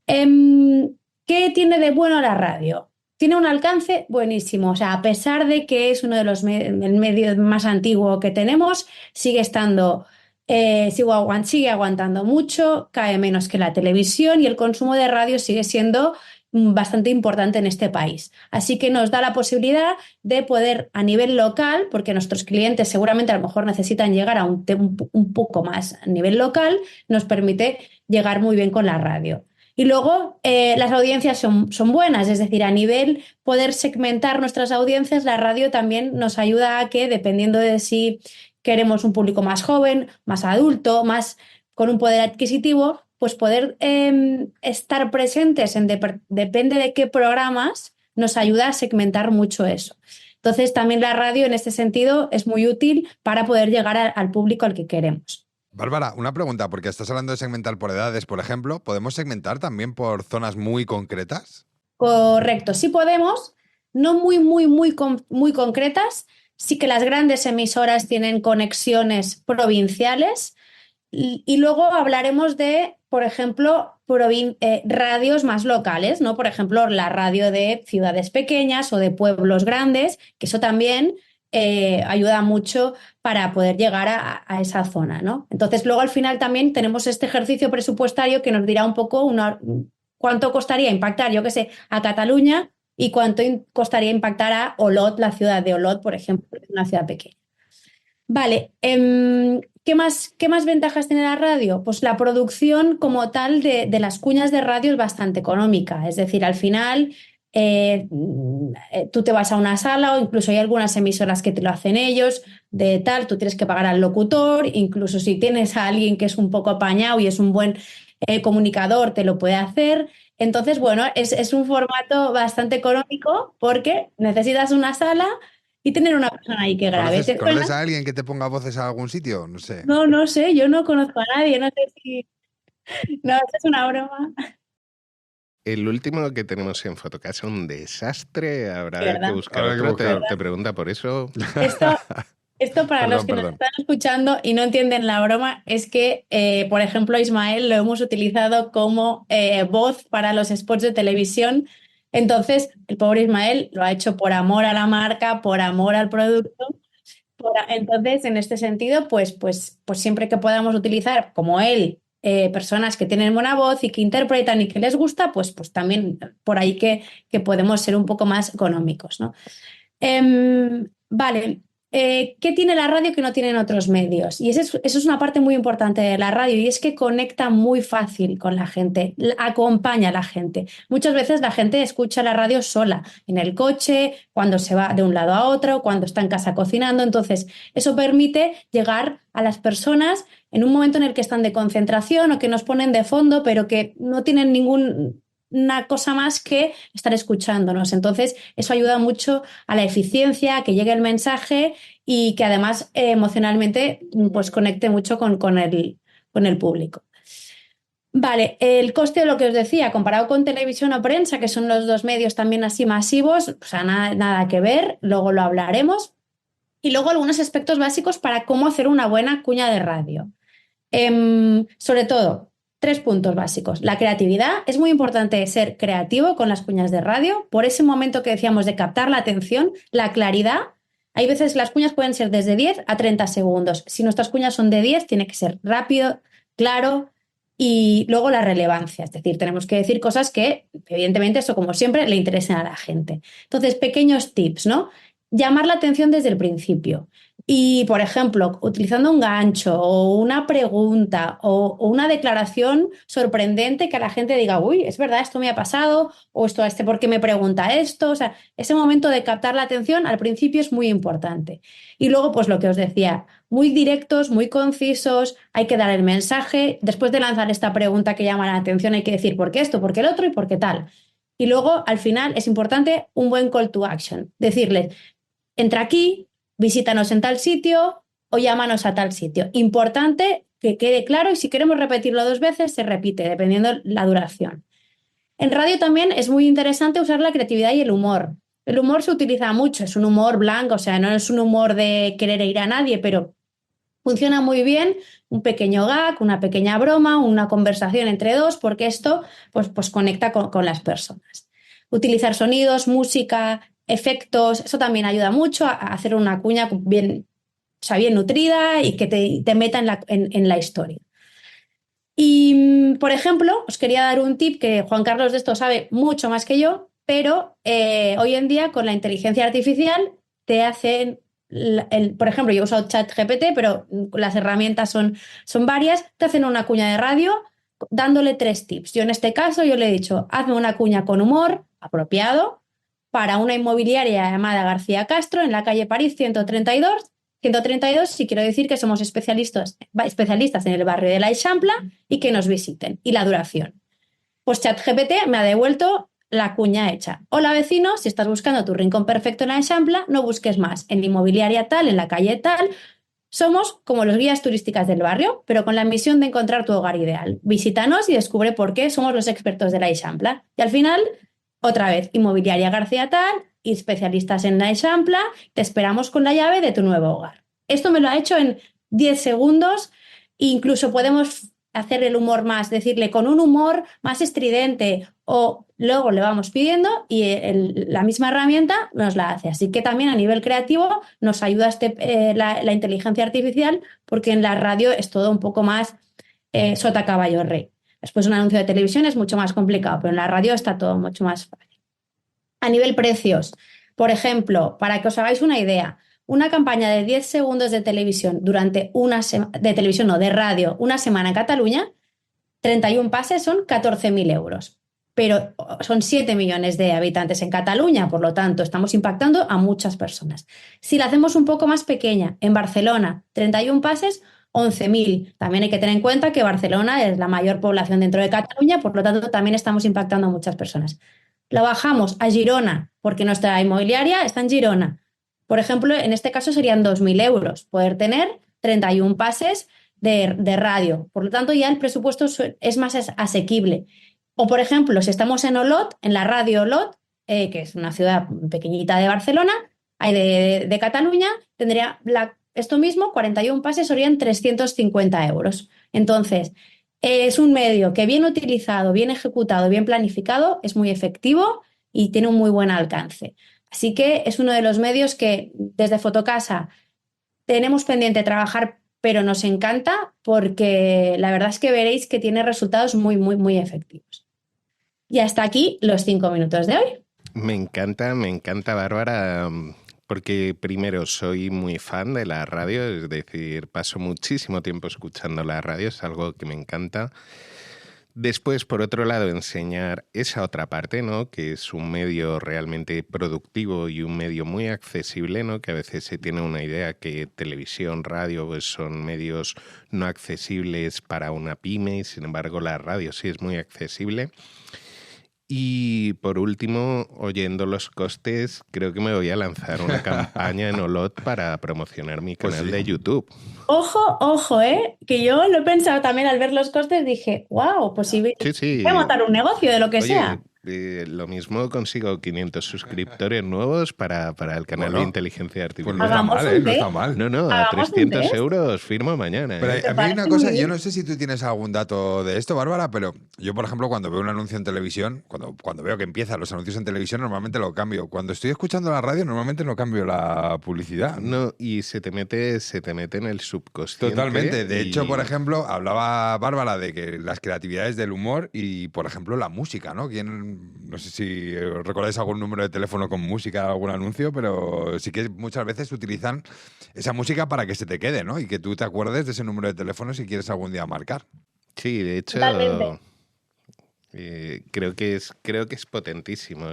¿Qué tiene de bueno la radio? Tiene un alcance buenísimo, o sea, a pesar de que es uno de los medios más antiguos que tenemos, sigue estando, sigue aguantando mucho, cae menos que la televisión y el consumo de radio sigue siendo bastante importante en este país. Así que nos da la posibilidad de poder, a nivel local, porque nuestros clientes seguramente a lo mejor necesitan llegar a un poco más a nivel local, nos permite llegar muy bien con la radio. Y luego las audiencias son buenas, es decir, a nivel poder segmentar nuestras audiencias, la radio también nos ayuda a que, dependiendo de si queremos un público más joven, más adulto, más con un poder adquisitivo, pues poder estar presentes depende de qué programas, nos ayuda a segmentar mucho eso. Entonces también la radio en este sentido es muy útil para poder llegar al público al que queremos. Bárbara, una pregunta, porque estás hablando de segmentar por edades, por ejemplo. ¿Podemos segmentar también por zonas muy concretas? Correcto, sí podemos, no muy concretas. Sí que las grandes emisoras tienen conexiones provinciales y luego hablaremos de, por ejemplo, radios más locales, ¿no? Por ejemplo, la radio de ciudades pequeñas o de pueblos grandes, que eso también ayuda mucho para poder llegar a esa zona, ¿no? Entonces, luego al final también tenemos este ejercicio presupuestario que nos dirá un poco cuánto costaría impactar, yo qué sé, a Cataluña y cuánto costaría impactar a Olot, la ciudad de Olot, por ejemplo, una ciudad pequeña. Vale, ¿qué más ventajas tiene la radio? Pues la producción como tal de las cuñas de radio es bastante económica, es decir, al final tú te vas a una sala o incluso hay algunas emisoras que te lo hacen ellos, de tal, tú tienes que pagar al locutor, incluso si tienes a alguien que es un poco apañado y es un buen comunicador, te lo puede hacer. Entonces, bueno, es un formato bastante económico porque necesitas una sala y tener una persona ahí que grabe. ¿Conoces a alguien que te ponga voces a algún sitio? No sé. No sé, yo no conozco a nadie, no sé si... No, eso es una broma. el último que tenemos en Fotocasa, un desastre. Habrá ¿Verdad? que buscar Habrá que otro. buscar. Te pregunta por eso. Esto para los que nos están escuchando y no entienden la broma, es que, por ejemplo, Ismael lo hemos utilizado como voz para los spots de televisión. Entonces, el pobre Ismael lo ha hecho por amor a la marca, por amor al producto. Entonces, en este sentido, pues siempre que podamos utilizar, como él, personas que tienen buena voz y que interpretan y que les gusta, pues también por ahí que podemos ser un poco más económicos, ¿no? Vale, ¿qué tiene la radio que no tienen otros medios? Y eso es una parte muy importante de la radio, y es que conecta muy fácil con la gente, acompaña a la gente. Muchas veces la gente escucha la radio sola, en el coche, cuando se va de un lado a otro, cuando está en casa cocinando. Entonces, eso permite llegar a las personas en un momento en el que están de concentración o que nos ponen de fondo, pero que no tienen una cosa más que estar escuchándonos. Entonces, eso ayuda mucho a la eficiencia, a que llegue el mensaje y que además emocionalmente pues conecte mucho con el público. Vale, el coste de lo que os decía, comparado con televisión o prensa, que son los dos medios también así masivos, o sea, nada que ver, luego lo hablaremos. Y luego algunos aspectos básicos para cómo hacer una buena cuña de radio. Sobre todo, 3 puntos básicos. La creatividad. Es muy importante ser creativo con las cuñas de radio. Por ese momento que decíamos de captar la atención, la claridad. Hay veces las cuñas pueden ser desde 10 a 30 segundos. Si nuestras cuñas son de 10, tiene que ser rápido, claro. Y luego la relevancia. Es decir, tenemos que decir cosas que, evidentemente, eso como siempre, le interesen a la gente. Entonces, pequeños tips, ¿no? Llamar la atención desde el principio. Y, por ejemplo, utilizando un gancho o una pregunta o una declaración sorprendente que a la gente diga, uy, es verdad, esto me ha pasado, o esto, ¿por qué me pregunta esto? O sea, ese momento de captar la atención al principio es muy importante. Y luego, pues lo que os decía, muy directos, muy concisos, hay que dar el mensaje. Después de lanzar esta pregunta que llama la atención, hay que decir por qué esto, por qué el otro y por qué tal. Y luego, al final, es importante un buen call to action. Decirles, entra aquí, visítanos en tal sitio o llámanos a tal sitio. Importante que quede claro, y si queremos repetirlo 2 veces, se repite, dependiendo la duración. En radio también es muy interesante usar la creatividad y el humor. El humor se utiliza mucho, es un humor blanco, o sea, no es un humor de querer ir a nadie, pero funciona muy bien un pequeño gag, una pequeña broma, una conversación entre dos, porque esto pues conecta con las personas. Utilizar sonidos, música, efectos, eso también ayuda mucho a hacer una cuña bien, o sea, bien nutrida y que te meta en la historia. Y, por ejemplo, os quería dar un tip que Juan Carlos de esto sabe mucho más que yo, pero hoy en día con la inteligencia artificial te hacen, por ejemplo, yo he usado ChatGPT, pero las herramientas son varias, te hacen una cuña de radio dándole 3 tips. Yo en este caso yo le he dicho, hazme una cuña con humor apropiado para una inmobiliaria llamada García Castro en la calle París 132, y quiero decir que somos especialistas en el barrio de la Eixample y que nos visiten. Y la duración. Pues ChatGPT me ha devuelto la cuña hecha. Hola vecino, si estás buscando tu rincón perfecto en la Eixample, no busques más. En inmobiliaria tal, en la calle tal. Somos como los guías turísticas del barrio, pero con la misión de encontrar tu hogar ideal. Visítanos y descubre por qué somos los expertos de la Eixample. Y al final, otra vez, inmobiliaria García tal y especialistas en la Eixample, te esperamos con la llave de tu nuevo hogar. Esto me lo ha hecho en 10 segundos. Incluso podemos hacer el humor más, decirle con un humor más estridente, o luego le vamos pidiendo y la misma herramienta nos la hace. Así que también a nivel creativo nos ayuda la inteligencia artificial, porque en la radio es todo un poco más sota caballo rey. Después un anuncio de televisión es mucho más complicado, pero en la radio está todo mucho más fácil. A nivel precios, por ejemplo, para que os hagáis una idea, una campaña de 10 segundos de televisión durante de radio, una semana en Cataluña, 31 pases son 14.000 euros. Pero son 7 millones de habitantes en Cataluña, por lo tanto, estamos impactando a muchas personas. Si la hacemos un poco más pequeña, en Barcelona, 31 pases, 11.000. También hay que tener en cuenta que Barcelona es la mayor población dentro de Cataluña, por lo tanto, también estamos impactando a muchas personas. La bajamos a Girona, porque nuestra inmobiliaria está en Girona. Por ejemplo, en este caso serían 2.000 euros, poder tener 31 pases de radio. Por lo tanto, ya el presupuesto es más asequible. O, por ejemplo, si estamos en Olot, en la radio Olot, que es una ciudad pequeñita de Barcelona, de Cataluña, tendría esto mismo, 41 pases serían 350 euros. Entonces, es un medio que bien utilizado, bien ejecutado, bien planificado, es muy efectivo y tiene un muy buen alcance. Así que es uno de los medios que desde Fotocasa tenemos pendiente trabajar, pero nos encanta porque la verdad es que veréis que tiene resultados muy, muy, muy efectivos. Y hasta aquí los 5 minutos de hoy. Me encanta, Bárbara, porque primero soy muy fan de la radio, es decir, paso muchísimo tiempo escuchando la radio, es algo que me encanta. Después, por otro lado, enseñar esa otra parte, ¿no? Que es un medio realmente productivo y un medio muy accesible, ¿no? Que a veces se tiene una idea que televisión, radio, pues son medios no accesibles para una pyme, y sin embargo la radio sí es muy accesible. Y por último, oyendo los costes, creo que me voy a lanzar una campaña en Olot para promocionar mi canal de YouTube. Ojo, que yo lo he pensado también al ver los costes, dije, wow, pues sí, voy a montar un negocio de lo que sea. Lo mismo consigo 500 suscriptores nuevos para el canal de inteligencia artificial. Pues no está mal. No, a 300 euros firmo mañana. Pero a mí hay una cosa, yo no sé si tú tienes algún dato de esto, Bárbara, pero yo, por ejemplo, cuando veo un anuncio en televisión, cuando veo que empiezan los anuncios en televisión, normalmente lo cambio. Cuando estoy escuchando la radio, normalmente no cambio la publicidad. No, y se te mete en el subconsciente. Totalmente. De hecho, por ejemplo, hablaba Bárbara de que las creatividades del humor y, por ejemplo, la música, ¿no? No sé si recordáis algún número de teléfono con música, algún anuncio, pero sí que muchas veces utilizan esa música para que se te quede, ¿no? Y que tú te acuerdes de ese número de teléfono si quieres algún día marcar. Sí, de hecho, creo que es potentísimo,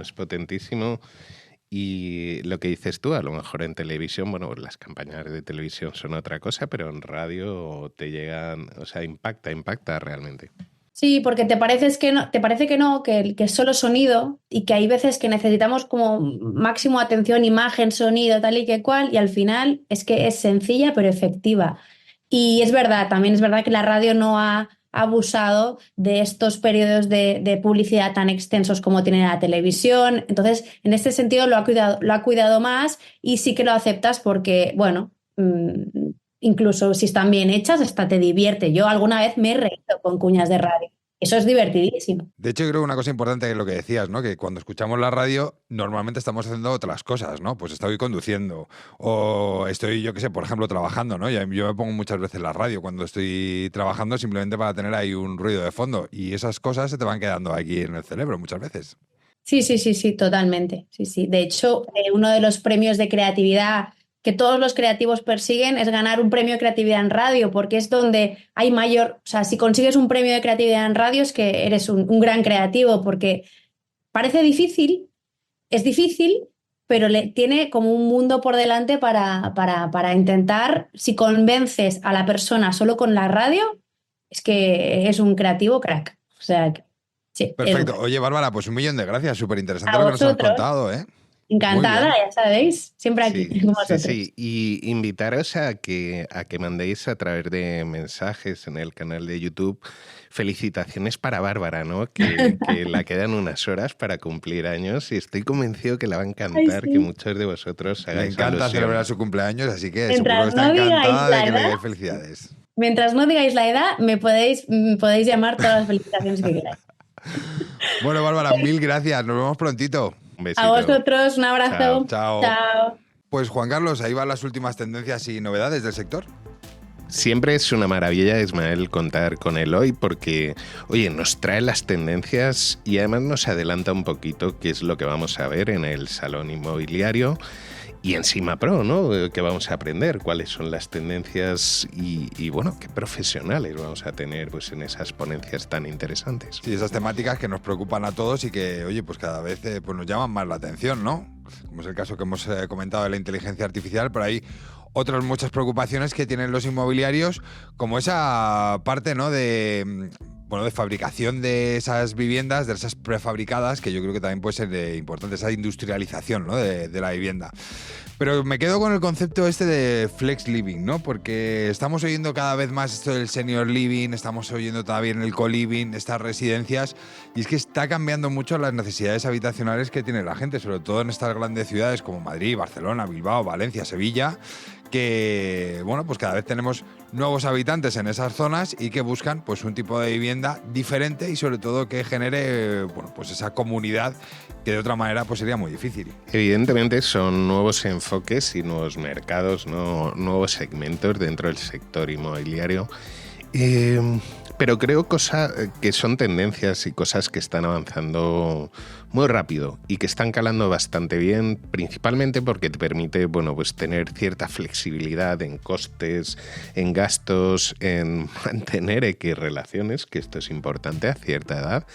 Y lo que dices tú, a lo mejor en televisión, bueno, las campañas de televisión son otra cosa, pero en radio te llegan, o sea, impacta realmente. Sí, porque te parece que es solo sonido y que hay veces que necesitamos como máximo atención, imagen, sonido, tal y que cual, y al final es que es sencilla pero efectiva. Y es verdad, también es verdad que la radio no ha abusado de estos periodos de publicidad tan extensos como tiene la televisión. Entonces, en este sentido lo ha cuidado más y sí que lo aceptas porque, bueno, incluso si están bien hechas, hasta te divierte. Yo alguna vez me he reído con cuñas de radio. Eso es divertidísimo. De hecho, creo que una cosa importante es lo que decías, ¿no? Que cuando escuchamos la radio, normalmente estamos haciendo otras cosas, ¿no? Pues estoy conduciendo o estoy, yo qué sé, por ejemplo, trabajando, ¿no? Yo me pongo muchas veces la radio cuando estoy trabajando simplemente para tener ahí un ruido de fondo y esas cosas se te van quedando aquí en el cerebro muchas veces. Sí, totalmente. Sí. De hecho, uno de los premios de creatividad que todos los creativos persiguen es ganar un premio de creatividad en radio, porque es donde hay mayor, o sea, si consigues un premio de creatividad en radio es que eres un gran creativo, porque parece difícil, es difícil, pero tiene como un mundo por delante para intentar, si convences a la persona solo con la radio, es que es un creativo crack. O sea, sí. Perfecto. Oye, Bárbara, pues 1.000.000 de gracias, súper interesante lo que nos has contado, ¿eh? Encantada, ya sabéis, siempre aquí. Sí. Y invitaros a que mandéis a través de mensajes en el canal de YouTube felicitaciones para Bárbara, ¿no? Que la quedan unas horas para cumplir años y estoy convencido que la va a encantar. Ay, sí. Que muchos de vosotros hagáis. Me encanta celebrar su cumpleaños, así que seguro que está encantada de que le dé felicidades. Mientras no digáis la edad, me podéis llamar todas las felicitaciones que queráis. Bueno, Bárbara, 1000 gracias. Nos vemos prontito. Un besito. A vosotros, un abrazo. Chao. Pues Juan Carlos, ahí van las últimas tendencias y novedades del sector. Siempre es una maravilla, Ismael, contar con él hoy porque, oye, nos trae las tendencias y además nos adelanta un poquito qué es lo que vamos a ver en el Salón Inmobiliario y en SIMAPRO, ¿no? Que vamos a aprender cuáles son las tendencias y bueno, qué profesionales vamos a tener pues en esas ponencias tan interesantes. Sí, esas temáticas que nos preocupan a todos y que, oye, pues cada vez pues nos llaman más la atención, ¿no? Como es el caso que hemos comentado de la inteligencia artificial, pero hay otras muchas preocupaciones que tienen los inmobiliarios, como esa parte, ¿no? de fabricación de esas viviendas, de esas prefabricadas, que yo creo que también puede ser importante, esa industrialización, ¿no? de la vivienda. Pero me quedo con el concepto este de flex living, ¿no? Porque estamos oyendo cada vez más esto del senior living, estamos oyendo también el co-living, estas residencias, y es que está cambiando mucho las necesidades habitacionales que tiene la gente, sobre todo en estas grandes ciudades como Madrid, Barcelona, Bilbao, Valencia, Sevilla, que, bueno, pues cada vez tenemos nuevos habitantes en esas zonas y que buscan pues un tipo de vivienda diferente y sobre todo que genere, bueno, pues esa comunidad que de otra manera pues sería muy difícil. Evidentemente son nuevos enfoques y nuevos mercados, ¿no? Nuevos segmentos dentro del sector inmobiliario. Pero creo que son tendencias y cosas que están avanzando muy rápido y que están calando bastante bien, principalmente porque te permite, bueno, pues tener cierta flexibilidad en costes, en gastos, en mantener X relaciones, que esto es importante a cierta edad.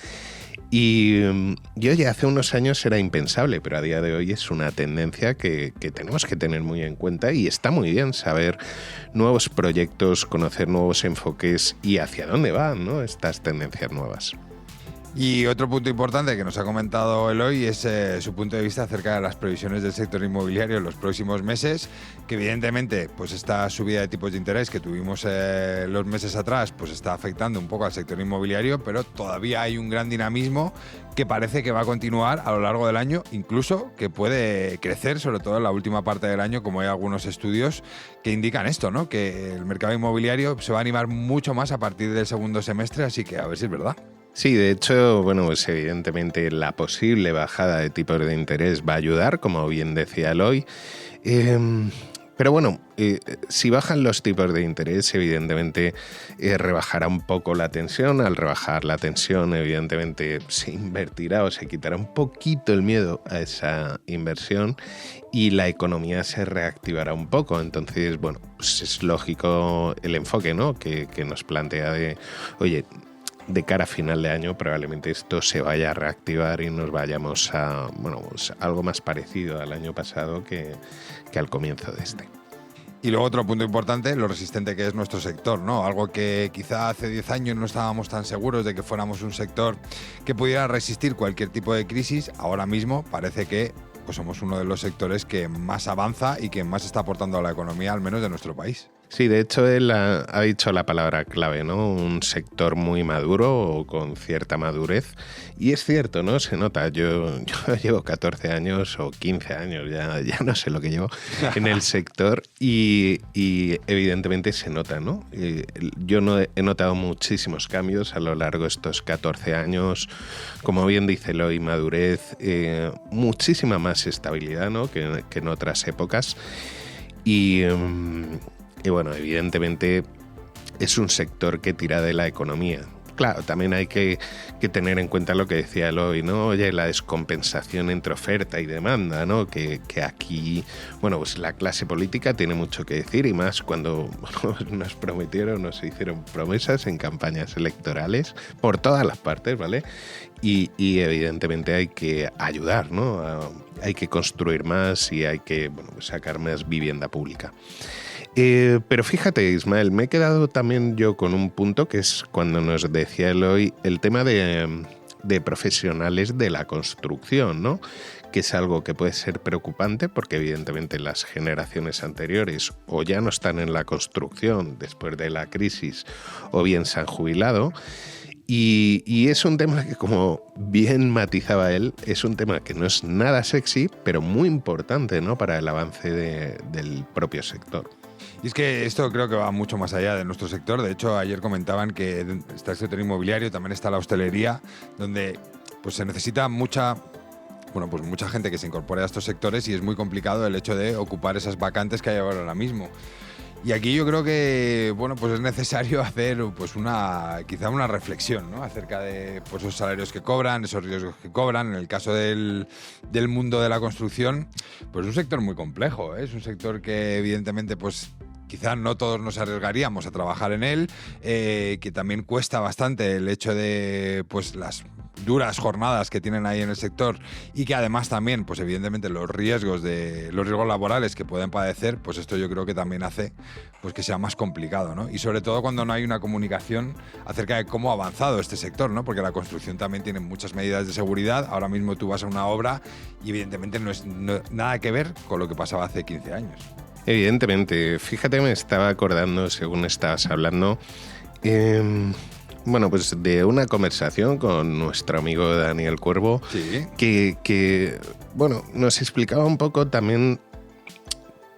Y oye, hace unos años era impensable, pero a día de hoy es una tendencia que tenemos que tener muy en cuenta y está muy bien saber nuevos proyectos, conocer nuevos enfoques y hacia dónde van, ¿no?, estas tendencias nuevas. Y otro punto importante que nos ha comentado Eloy es su punto de vista acerca de las previsiones del sector inmobiliario en los próximos meses, que evidentemente pues esta subida de tipos de interés que tuvimos los meses atrás pues está afectando un poco al sector inmobiliario, pero todavía hay un gran dinamismo que parece que va a continuar a lo largo del año, incluso que puede crecer, sobre todo en la última parte del año, como hay algunos estudios que indican esto, ¿no?, que el mercado inmobiliario se va a animar mucho más a partir del segundo semestre, así que a ver si es verdad. Sí, de hecho, bueno, pues evidentemente la posible bajada de tipos de interés va a ayudar, como bien decía Eloy. Pero bueno, si bajan los tipos de interés, evidentemente rebajará un poco la tensión. Al rebajar la tensión, evidentemente se invertirá o se quitará un poquito el miedo a esa inversión y la economía se reactivará un poco. Entonces, bueno, pues es lógico el enfoque, ¿no?, que nos plantea de, oye, de cara a final de año probablemente esto se vaya a reactivar y nos vayamos a, bueno, pues algo más parecido al año pasado que al comienzo de este. Y luego otro punto importante, lo resistente que es nuestro sector, ¿no? Algo que quizá hace 10 años no estábamos tan seguros de que fuéramos un sector que pudiera resistir cualquier tipo de crisis. Ahora mismo parece que pues somos uno de los sectores que más avanza y que más está aportando a la economía, al menos de nuestro país. Sí, de hecho él ha dicho la palabra clave, ¿no? Un sector muy maduro o con cierta madurez. Y es cierto, ¿no? Se nota. Yo llevo 14 años o 15 años, ya no sé lo que llevo, en el sector y evidentemente se nota, ¿no? Yo no he notado muchísimos cambios a lo largo de estos 14 años. Como bien dice Eloy, madurez, muchísima más estabilidad, ¿no?, que en otras épocas. Y bueno, evidentemente es un sector que tira de la economía. Claro, también hay que tener en cuenta lo que decía Eloy, ¿no? Oye, la descompensación entre oferta y demanda, ¿no? Que aquí, bueno, pues la clase política tiene mucho que decir y más cuando, bueno, nos hicieron promesas en campañas electorales por todas las partes, ¿vale? Y evidentemente hay que ayudar, ¿no? Hay que construir más y hay que, bueno, pues sacar más vivienda pública. Pero fíjate, Ismael, me he quedado también yo con un punto que es cuando nos decía Eloy el tema de profesionales de la construcción, ¿no?, que es algo que puede ser preocupante porque evidentemente las generaciones anteriores o ya no están en la construcción después de la crisis o bien se han jubilado. Y es un tema que, como bien matizaba él, es un tema que no es nada sexy, pero muy importante, ¿no?, para el avance del propio sector. Y es que esto creo que va mucho más allá de nuestro sector. De hecho, ayer comentaban que está el sector inmobiliario, también está la hostelería, donde pues se necesita mucha gente que se incorpore a estos sectores y es muy complicado el hecho de ocupar esas vacantes que hay ahora mismo. Y aquí yo creo que, bueno, pues es necesario hacer pues quizá una reflexión, ¿no?, acerca de pues, esos salarios que cobran, esos riesgos que cobran. En el caso del mundo de la construcción, pues es un sector muy complejo, ¿eh? Es un sector que evidentemente pues quizá no todos nos arriesgaríamos a trabajar en él, que también cuesta bastante el hecho de pues duras jornadas que tienen ahí en el sector y que además también, pues evidentemente los riesgos laborales que pueden padecer, pues esto yo creo que también hace pues que sea más complicado, ¿no? Y sobre todo cuando no hay una comunicación acerca de cómo ha avanzado este sector, ¿no? Porque la construcción también tiene muchas medidas de seguridad. Ahora mismo tú vas a una obra y evidentemente no es nada que ver con lo que pasaba hace 15 años. Evidentemente, fíjate, me estaba acordando, según estabas hablando, bueno, pues de una conversación con nuestro amigo Daniel Cuervo, Sí. que bueno, nos explicaba un poco también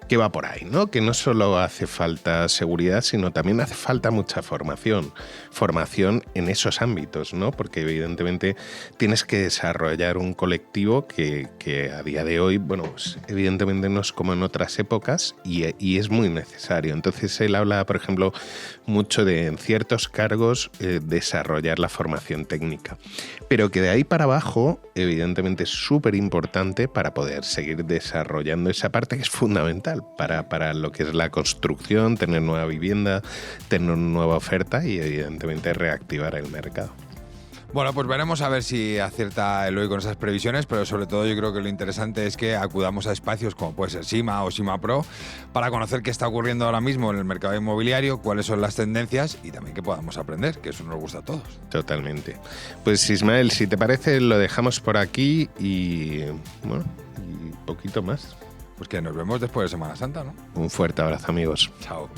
que va por ahí, ¿no? Que no solo hace falta seguridad, sino también hace falta mucha formación en esos ámbitos, ¿no? Porque evidentemente tienes que desarrollar un colectivo que a día de hoy, bueno, pues evidentemente no es como en otras épocas y es muy necesario. Entonces él habla, por ejemplo, mucho de en ciertos cargos desarrollar la formación técnica, pero que de ahí para abajo, evidentemente es súper importante para poder seguir desarrollando esa parte que es fundamental para lo que es la construcción, tener nueva vivienda, tener una nueva oferta y evidentemente reactivar el mercado. Bueno, pues veremos a ver si acierta Eloy con esas previsiones, pero sobre todo yo creo que lo interesante es que acudamos a espacios como puede ser SIMA o SIMA Pro para conocer qué está ocurriendo ahora mismo en el mercado inmobiliario, cuáles son las tendencias y también que podamos aprender, que eso nos gusta a todos. Totalmente. Pues Ismael, si te parece, lo dejamos por aquí y bueno, y poquito más. Pues que nos vemos después de Semana Santa, ¿no? Un fuerte abrazo, amigos. Chao.